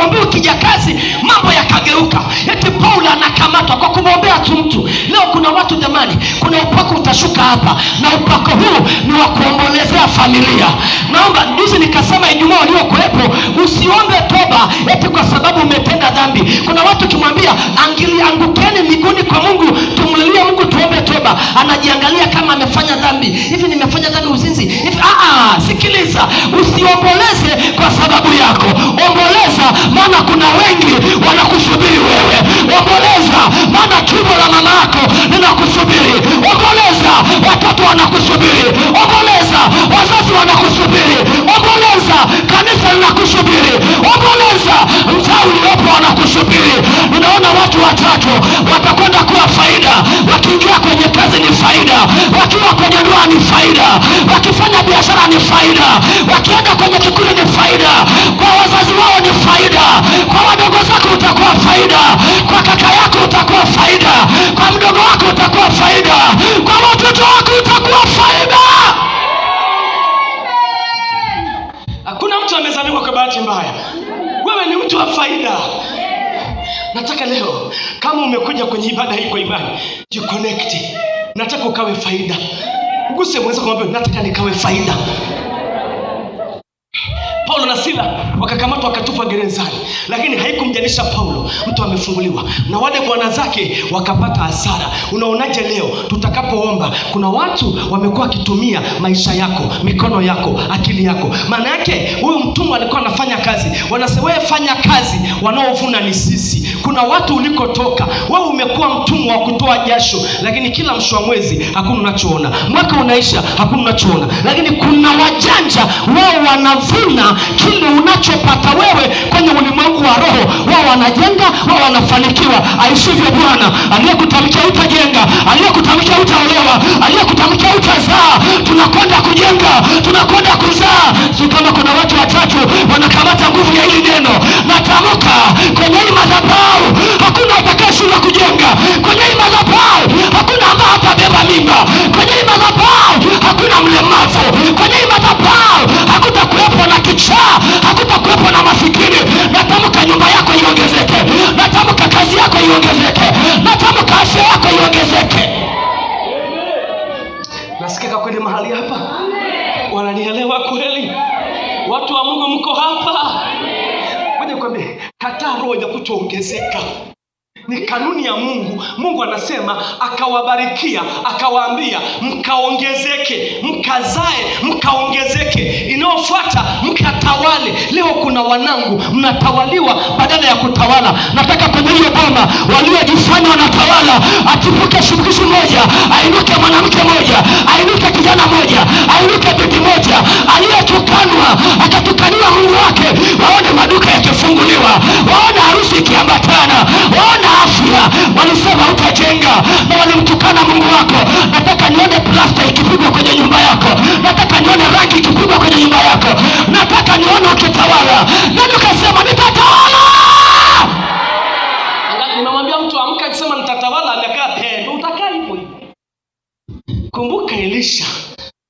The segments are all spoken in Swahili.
akamwambia ukija kazi mambo yakageuka. Eti Paulo anakamatwa kwa kumwombea tu mtu. Leo kuna watu jamani, kuna upako utashuka hapa, na upako huu ni wa kuombolezea familia. Naomba juzi nikasema Ijumaa waliokuwepo, usiombe toba eti kwa sababu umetenda dhambi. Kuna watu kimwambia angukeni miguuni kwa Mungu, tumlilie Mungu tuombe toba, anajiangalia kama amefanya dhambi. Hivi nimefanya dhambi uzinzi? Hivi sikiliza, usiomboleze kwa sababu yako. Omboleza maana kuna wengi wanakusubiri wewe. Omboleza maana tumbo la mama yako linakusubiri. Omboleza watoto wanakusubiri. Omboleza wazazi wanakusubiri. Omboleza kanisa linakusubiri. Omboleza mtaa uliopo wanakusubiri. Ninaona watu watatu watakwenda kuwa faida. Wakiingia kwenye kazi ni faida, wakiwa kwenye ndoa ni faida, wakifanya biashara ni faida, wakienda kwenye kikundi ni faida, kwa wazazi wao ni faida, kwa wadogo zako utakuwa faida, kwa kaka yako utakuwa faida, kwa mdogo wako utakuwa faida, kwa watoto wako utakuwa faida. Hakuna mtu amezaliwa kwa bahati mbaya. Wewe ni mtu wa faida. Nataka leo kama umekuja kwenye ibada hii kwa imani, jiconnect. Nataka ukawe faida. Uguse mweza kumwambia nataka nikawe faida. Paulo na Sila wakakamatwa wakatupwa gerezani, lakini haikumjalisha Paulo. Mtu amefunguliwa na wale bwana zake wakapata hasara. Unaonaje leo tutakapoomba? Kuna watu wamekuwa kitumia maisha yako, mikono yako, akili yako. Maana yake huyu mtumwa alikuwa anafanya kazi, wanasema wewe fanya kazi, wanaovuna ni sisi. Kuna watu ulikotoka wewe umekuwa mtumwa wa kutoa jasho, lakini kila mwisho wa mwezi hakuna unachoona, mwaka unaisha hakuna unachoona. Lakini kuna wajanja, wao wanavuna kile unachopata wewe kwenye ulimwengu wa roho. Wao wanajenga, wao wanafanikiwa. Aishivyo Bwana aliyekutamkia utajenga, aliyekutamkia utaolewa, aliyekutamkia utazaa. Tunakwenda kujenga, tunakwenda kuzaa. Si kama kuna watu watatu wanakamata nguvu ya hili neno. Natamka kwenye hii madhabahu hakuna atakayeshindwa kujenga. Kwenye hii madhabahu hakuna ambaye atabeba mimba. Kwenye hii madhabahu hakuna mlemavu. Kwenye hii madhabahu hakutakuwepo na kichaa, hakutakuwepo na masikini. Natamka nyumba yako iongezeke, natamka kazi yako iongezeke, natamka afya yako iongezeke. Nasikika kweli mahali hapa? Wananielewa kweli? Watu wa Mungu mko hapa? Ngoja nikwambie, kataa roho ya kutoongezeka. Ni kanuni ya Mungu. Mungu anasema akawabarikia, akawaambia mkaongezeke, mkazae, mkaongezeke. Inayofuata mkatawale. Leo kuna wanangu mnatawaliwa badala ya kutawala. Nataka kwenye hiyo boma waliojifanya wanatawala, atipuke shirikisho moja, ainuke mwanamke moja, ainuke kijana moja, ainuke binti moja aliyetukanwa, akatukaniwa Mungu wake. Waone maduka yakifunguliwa, waone harusi ikiambatana, waone afya. Walisema utajenga na walimtukana Mungu wako. Nataka nione plasta ikipigwa kwenye nyumba yako. Nataka nione rangi ikipigwa kwenye nyumba yako. Nataka nione ukitawala. Nani ukasema nitatawala? Nimemwambia mtu amka akisema nitatawala, amekaa pendo. Utakaa hivyo hivyo. Kumbuka Elisha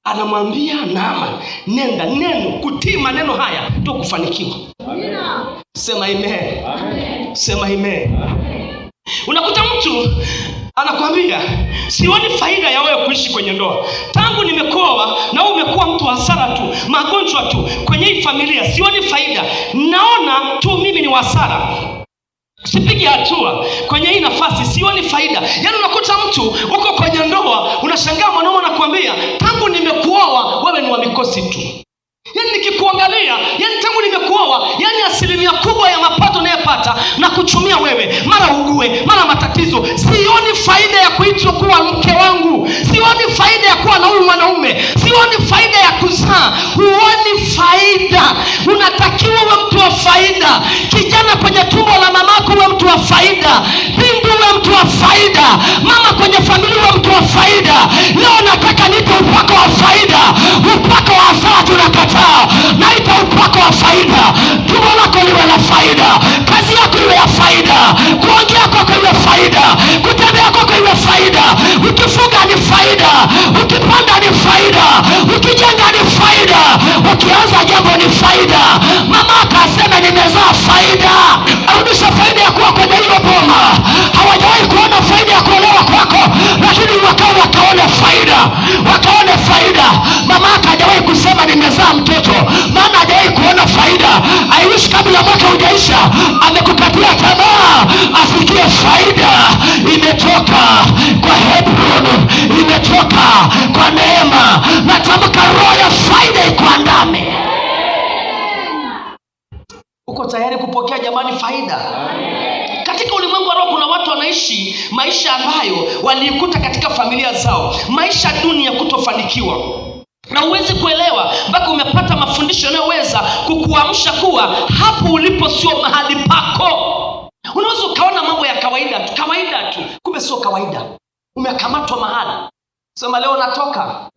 anamwambia Naaman, nenda. Neno kutii maneno haya ndio kufanikiwa. Amina. Sema amen. Amen. Sema amen. Unakuta mtu anakuambia sioni faida ya wewe kuishi kwenye ndoa. Tangu nimekuoa na wewe umekuwa mtu hasara tu, magonjwa tu kwenye hii familia. Sioni faida. Naona tu mimi ni hasara. Sipigi hatua kwenye hii nafasi, sioni faida. Yaani unakuta mtu uko kwenye ndoa, unashangaa mwanaume anakuambia tangu nimekuoa wewe ni wa mikosi tu. Yaani nikikuangalia, yaani tangu nimekuoa, yaani asilimia kubwa ya mapato unayopata na kuchumia wewe, mara ugue, mara matatizo. Sioni faida ya kuitwa kuwa mke wangu. Sioni faida ya kuwa na huyu mwanaume. Sioni faida ya kuzaa. Huoni faida. Unatakiwa uwe mtu wa faida. Kijana kwenye tumbo la mamako uwe mtu wa faida. Binti uwe mtu wa faida. Mama kwenye familia uwe mtu wa faida. Leo nataka nipe upako wa faida. Upako wa hasara tunakataa. Naita upako wa faida. Tumbo lako liwe la faida, kazi yako iwe ya faida, kuongea kwako iwe faida, kutembea kwako iwe faida. Ukifuga ni faida, ukipanda ni faida, ukijenga ni faida, ukianza jambo ni faida. Mama akasema nimezaa faida. kuzaa mtoto, maana hajawahi kuona faida. Aishi kabla mwaka hujaisha amekukatia tamaa, asikie faida imetoka kwa Hebron, imetoka kwa neema. Natamka roho ya faida ikuandame. Uko tayari kupokea jamani faida? Katika ulimwengu wa roho kuna watu wanaishi maisha ambayo walikuta katika familia zao, maisha duni ya kutofanikiwa, na uwezi kuelewa mpaka umepata mafundisho yanayoweza kukuamsha kuwa hapo ulipo sio mahali pako. Unaweza ukaona mambo ya kawaida tu, kumbe sio kawaida. Umekamatwa mahali, sema leo natoka.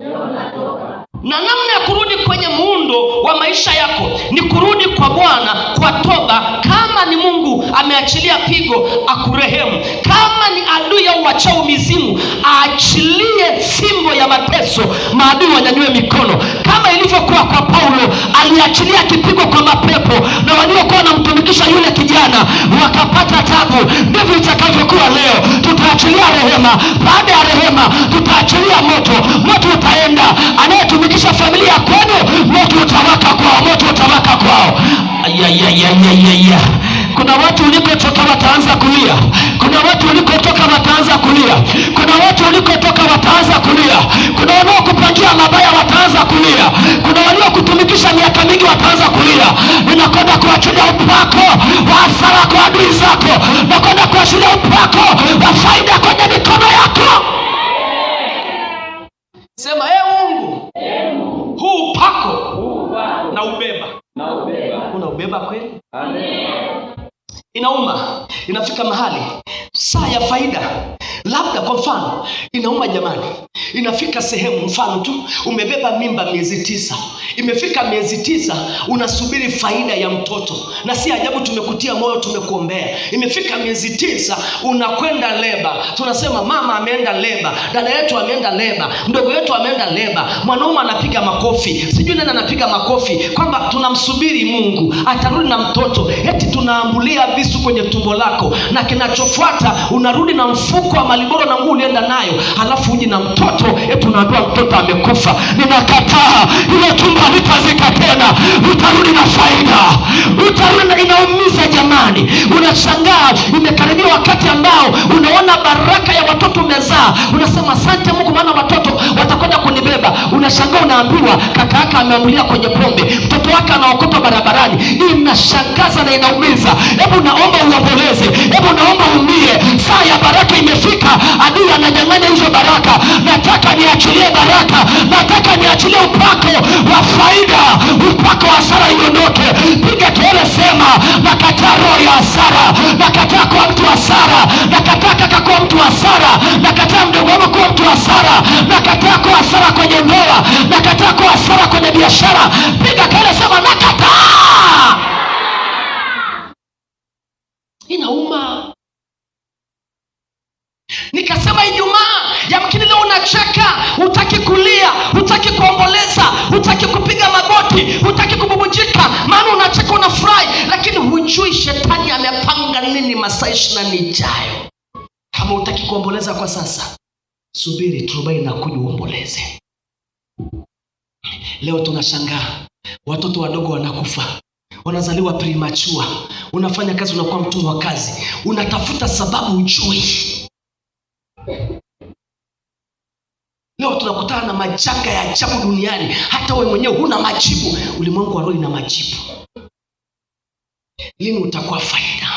Na namna ya kurudi kwenye muundo wa maisha yako ni kurudi kwa Bwana kwa toba. Kama ni Mungu ameachilia pigo, akurehemu. Kama ni adui au wachao mizimu, aachilie fimbo ya mateso, maadui wanyanyue mikono. Kama ilivyokuwa kwa Paulo, aliachilia kipigo kwa mapepo na waliokuwa wanamtumikisha yule kijana wakapata tabu. Ndivyo itakavyokuwa leo. Tutaachilia rehema, baada ya rehema tutaachilia moto. Moto utaenda, anayetumikisha familia kwenu, moto utawaka kwao, moto utawaka kwao. Kuna watu ulikotoka wataanza kulia. Kuna watu ulikotoka wataanza kulia. Kuna watu ulikotoka wataanza kulia. Kuna wanaokupangia mabaya wataanza kulia. Kuna waliokutumikisha miaka mingi wataanza kulia. Ninakwenda kuachilia upako wa hasara kwa adui zako. Nakwenda kuachilia upako wa faida kwenye mikono yako. Sema Mungu, huu upako na ubeba. Unaubeba kweli? Amen. Inauma, inafika mahali saa ya faida, labda kwa mfano inauma jamani. Inafika sehemu, mfano tu, umebeba mimba miezi 9. Imefika miezi 9 unasubiri faida ya mtoto, na si ajabu tumekutia moyo, tumekuombea. Imefika miezi 9 unakwenda leba. Tunasema mama ameenda leba, dada yetu ameenda leba, mdogo yetu ameenda leba. Mwanaume anapiga makofi, sijui nani anapiga makofi, kwamba tunamsubiri Mungu atarudi na mtoto. Eti tunaambulia visu kwenye tumbo lako, na kinachofuata unarudi na mfuko wa Maliboro na nguo ulienda nayo, halafu uji na mtoto, eti unaambiwa mtoto amekufa. Ninakataa, ile tumbo litazika tena. Utarudi na faida, utarudi na. Inaumiza jamani. Unashangaa imekaribia wakati ambao unaona baraka ya watoto umezaa, unasema asante Mungu, maana watoto watakwenda kunibeba. Unashangaa unaambiwa kaka yake ameamulia kwenye pombe, mtoto wake anaokota barabarani. Inashangaza na inaumiza. Hebu naomba uomboleze, hebu naomba umie. Saa ya baraka imefika, adui ananyang'anya hizo baraka. Nataka niachilie baraka, nataka niachilie upako wa faida, upako wa hasara iondoke. Piga kelele, sema nakataa roho ya hasara, nakataa kwa mtu wa hasara, nakataa kaka kwa mtu wa hasara, nakataa mdogo wangu kwa mtu wa hasara, nakataa kwa hasara kwenye ndoa, nakataa kwa hasara kwenye biashara. Piga kelele, sema nakataa. Inauma. Nikasema Ijumaa, yamkini leo unacheka, hutaki kulia, hutaki kuomboleza, hutaki kupiga magoti, hutaki kububujika, maana unacheka unafurahi, lakini hujui shetani amepanga nini masaa 24 ijayo. Kama hutaki kuomboleza kwa sasa, subiri turubai na kuja uomboleze. Leo tunashangaa watoto wadogo wanakufa, wanazaliwa premature. Unafanya kazi, unakuwa mtumwa wa kazi, unatafuta sababu ujui. Leo tunakutana na majanga ya ajabu duniani, hata wewe mwenyewe huna majibu. Ulimwengu wa roho ina majibu. Lini utakuwa faida?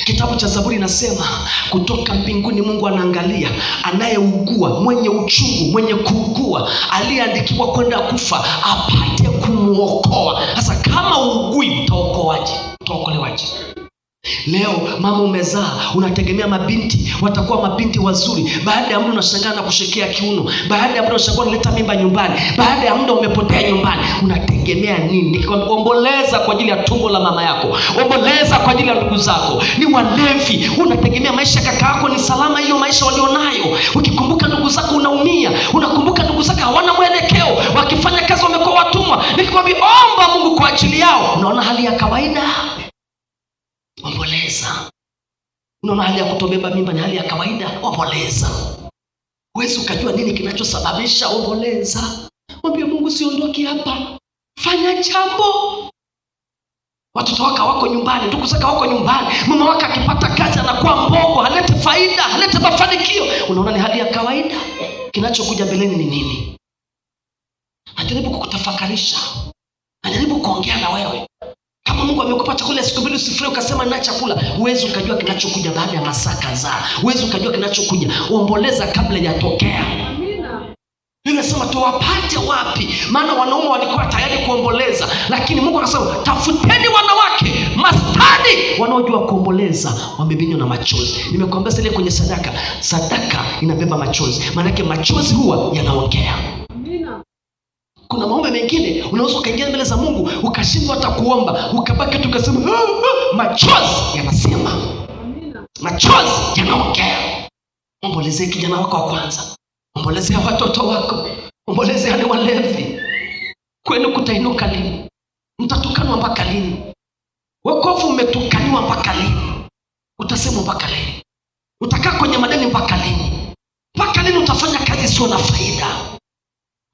Kitabu cha Zaburi inasema kutoka mbinguni Mungu anaangalia anayeugua, mwenye uchungu, mwenye kuugua, aliyeandikiwa kwenda kufa, apate kumuokoa. Sasa kama ugui, utaokoaje? Utaokolewaje? Leo mama umezaa, unategemea mabinti watakuwa mabinti wazuri. Baada ya muda unashangaa na kushekea kiuno. Baada ya muda unashangaa unaleta mimba nyumbani. Baada ya muda umepotea nyumbani. Unategemea nini? Nikikwambia omboleza kwa ajili ya tumbo la mama yako, omboleza kwa ajili ya ndugu zako. Ni walevi, unategemea maisha kaka yako ni salama, hiyo maisha walionayo. Ukikumbuka ndugu zako unaumia. Unakumbuka ndugu zako hawana mwelekeo, wakifanya kazi wamekuwa watumwa. Nikikwambia omba Mungu kwa ajili yao. Unaona hali ya kawaida? Omboleza. Unaona hali ya kutobeba mimba ni hali ya kawaida? Omboleza. Huwezi ukajua nini kinachosababisha. Omboleza. mwambie Mungu siondoki hapa, fanya jambo. Watoto wako wako nyumbani, ndugu zako wako nyumbani, mama wako akipata kazi anakuwa mbogo, halete faida, halete mafanikio. Unaona ni hali ya kawaida. Kinachokuja mbeleni ni nini? Anajaribu kukutafakarisha, anajaribu kuongea na wewe. Kama Mungu amekupa chakula siku mbili usifurahi ukasema na chakula, huwezi ukajua kinachokuja baada ya masaa kadhaa. Huwezi ukajua kinachokuja. Omboleza kabla yatokea. Amina. Ninasema tuwapate wapi? Maana wanaume walikuwa tayari kuomboleza, lakini Mungu akasema tafuteni wanawake mastadi wanaojua kuomboleza, wamebinywa na machozi. Nimekuambia sasa kwenye sadaka inabeba machozi. Maana yake machozi huwa yanaongea. Amina. Kuna maombi mengine unaweza ukaingia mbele za Mungu ukashindwa hata kuomba, ukabaki tu ukasema machozi yanasema. Amina. Machozi yanaongea. Ombolezea kijana wako wa kwanza. Ombolezea watoto wako. Ombolezea ni walevi. Kwenu kutainuka lini? Mtatukanwa mpaka lini? Wokovu umetukaniwa mpaka lini? Utasema mpaka lini? Utakaa kwenye madeni mpaka lini? Mpaka lini utafanya kazi sio na faida?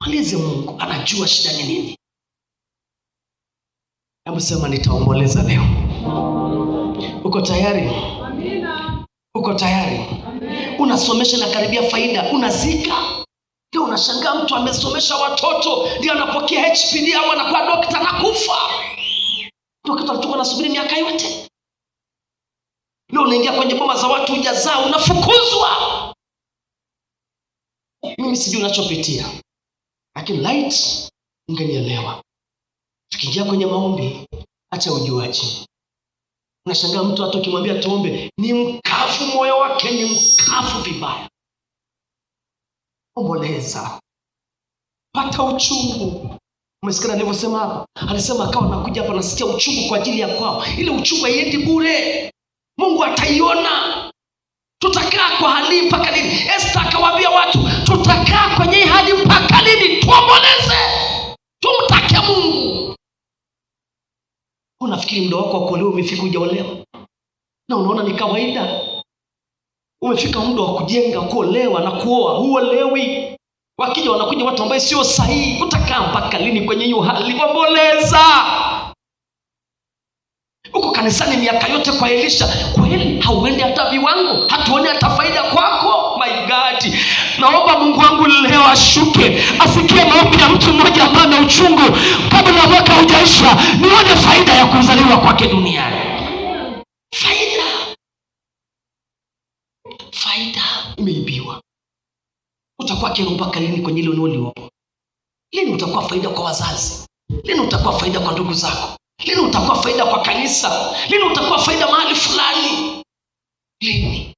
Mwalize Mungu, anajua shida ni nini. Hebu sema nitaomboleza leo. Uko tayari? Amina. Uko tayari? Amina. Unasomesha na karibia faida, unazika. Ndio unashangaa mtu amesomesha watoto, ndio anapokea HPD au anakuwa daktari na kufa. Ndio kitu alichokuwa anasubiri miaka yote. Leo unaingia kwenye boma za watu hujazaa, unafukuzwa. Mimi sijui unachopitia, lakini light ungenielewa. Tukiingia kwenye maombi, acha ujuaji. Unashangaa mtu hata ukimwambia tuombe, ni mkavu, moyo wake ni mkavu vibaya. Omboleza. Pata uchungu. Umesikia nilivyosema hapa? Alisema akawa anakuja hapa nasikia uchungu kwa ajili ya kwao. Ile uchungu haiendi bure. Mungu ataiona. Tutakaa kwa hali mpaka lini? Esther akawaambia watu, tutakaa kwenye hali mpaka lini? Tuomboleze. Tumtake Mungu. Unafikiri muda wako wa kuolewa umefika hujaolewa? Na unaona ni kawaida. Umefika muda wa kujenga, kuolewa na kuoa, huolewi. Wakija wanakuja watu ambao sio sahihi. Utakaa mpaka lini kwenye hiyo hali? Omboleza. Uko kanisani miaka yote kwa Elisha, kweli hauendi hata viwango, hatuoni hata faida kwako. My God, naomba Mungu wangu leo ashuke, asikie maombi ya mtu mmoja ambaye ana uchungu, kabla mwaka hujaisha nione faida ya kuzaliwa kwake duniani. Faida imeibiwa. Utakuwa kero mpaka lini kwenye ile unaoliopo? Lini utakuwa faida kwa wazazi? Lini utakuwa faida kwa ndugu zako? Lini utakuwa faida kwa kanisa? Lini utakuwa faida mahali fulani? Lini?